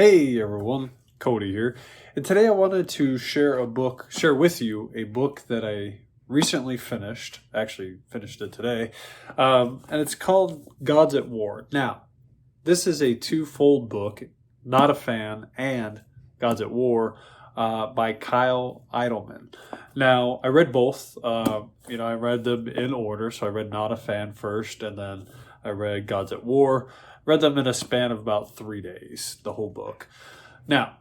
Hey everyone, Cody here, and today I wanted to share with you a book that I recently finished. Actually, finished it today, and it's called Gods at War. Now, this is a twofold book. Not a Fan and Gods at War by Kyle Idleman. Now, I read both. I read them in order. So I read Not a Fan first, and then I read Gods at War. Read them in a span of about 3 days, the whole book. Now,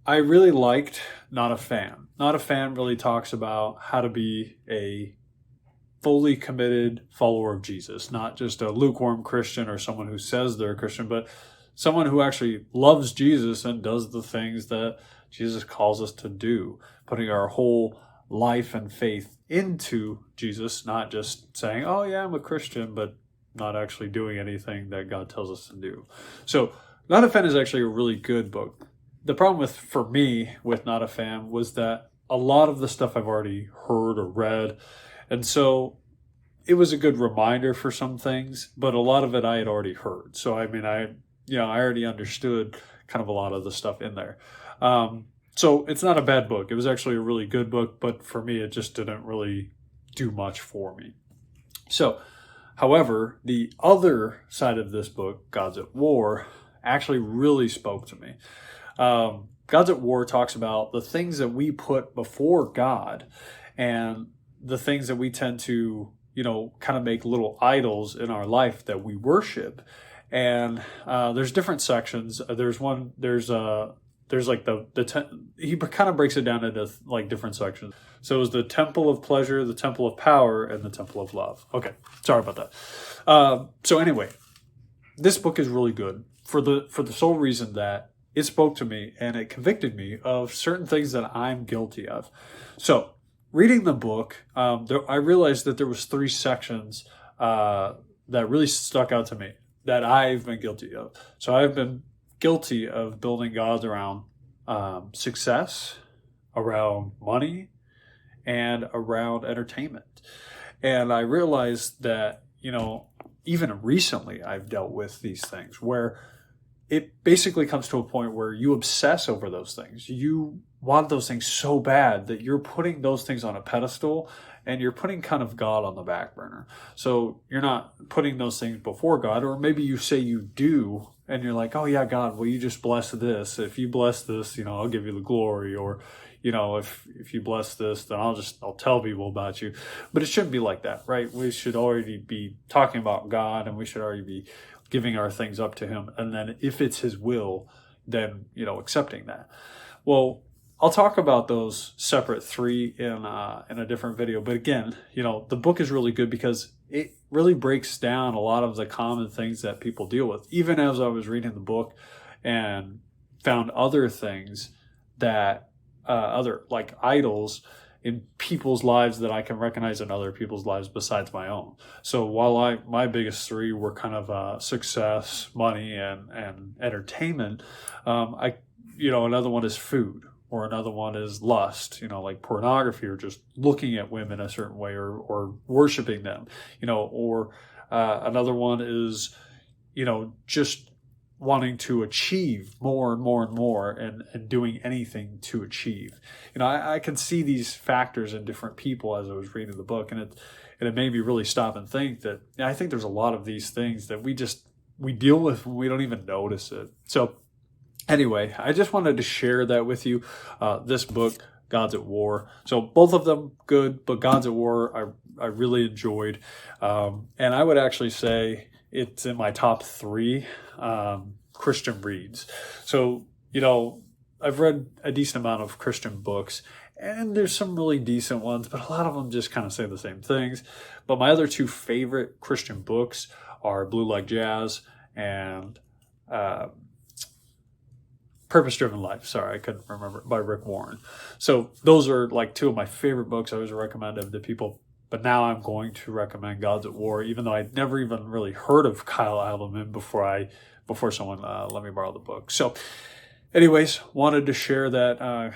I really liked Not a Fan. Not a Fan really talks about how to be a fully committed follower of Jesus, not just a lukewarm Christian or someone who says they're a Christian, but someone who actually loves Jesus and does the things that Jesus calls us to do, putting our whole life and faith into Jesus, not just saying, oh yeah, I'm a Christian, but not actually doing anything that God tells us to do. So Not a Fan is actually a really good book. The problem for me with Not a Fan was that a lot of the stuff I've already heard or read, and so it was a good reminder for some things, but a lot of it I had already heard. So I already understood kind of a lot of the stuff in there. So it's not a bad book. It was actually a really good book, but for me, it just didn't really do much for me. So, however, the other side of this book, Gods at War, actually really spoke to me. Gods at War talks about the things that we put before God and the things that we tend to, kind of make little idols in our life that we worship. And there's different sections. There's like he kind of breaks it down into like different sections. So it was the temple of pleasure, the temple of power, and the temple of love. Okay, sorry about that. So anyway, this book is really good for the sole reason that it spoke to me and it convicted me of certain things that I'm guilty of. So reading the book, I realized that there was 3 sections that really stuck out to me that I've been guilty of. So I've been guilty of building gods around success, around money, and around entertainment. And I realized that, even recently I've dealt with these things where it basically comes to a point where you obsess over those things. You want those things so bad that you're putting those things on a pedestal and you're putting kind of God on the back burner. So you're not putting those things before God, or maybe you say you do and you're like, oh yeah, God, will you just bless this? If you bless this, I'll give you the glory. Or, if you bless this, then I'll tell people about you. But it shouldn't be like that, right? We should already be talking about God, and we should already be giving our things up to him. And then if it's his will, then, accepting that. Well, I'll talk about those separate 3 in a different video. But again, the book is really good because it really breaks down a lot of the common things that people deal with. Even as I was reading the book and found other things that, other like idols in people's lives that I can recognize in other people's lives besides my own. So while my biggest 3 were kind of success, money, and entertainment, another one is food, or another one is lust, like pornography, or just looking at women a certain way, or worshiping them, or another one is, just wanting to achieve more and more and more, and doing anything to achieve. I can see these factors in different people as I was reading the book, and it made me really stop and think that I think there's a lot of these things that we deal with when we don't even notice it. So anyway, I just wanted to share that with you. This book, Gods at War. So both of them good, but Gods at War I really enjoyed. And I would actually say it's in my top 3 Christian reads. So, I've read a decent amount of Christian books, and there's some really decent ones, but a lot of them just kind of say the same things. But my other 2 favorite Christian books are Blue Like Jazz and Purpose Driven Life. Sorry, I couldn't remember, by Rick Warren. So those are like 2 of my favorite books I always recommend to people. But now I'm going to recommend Gods at War, even though I'd never even really heard of Kyle Idleman before someone let me borrow the book. So anyways, wanted to share that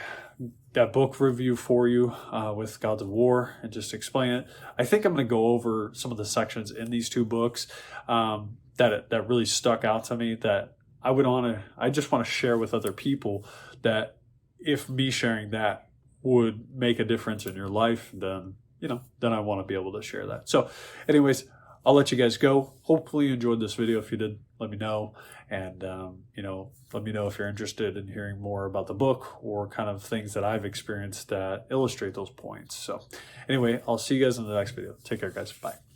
book review for you with Gods of War and just explain it. I think I'm going to go over some of the sections in these 2 books that really stuck out to me that I just want to share with other people that if me sharing that would make a difference in your life, then, then I want to be able to share that. So anyways, I'll let you guys go. Hopefully you enjoyed this video. If you did, let me know. And, let me know if you're interested in hearing more about the book or kind of things that I've experienced that illustrate those points. So anyway, I'll see you guys in the next video. Take care, guys. Bye.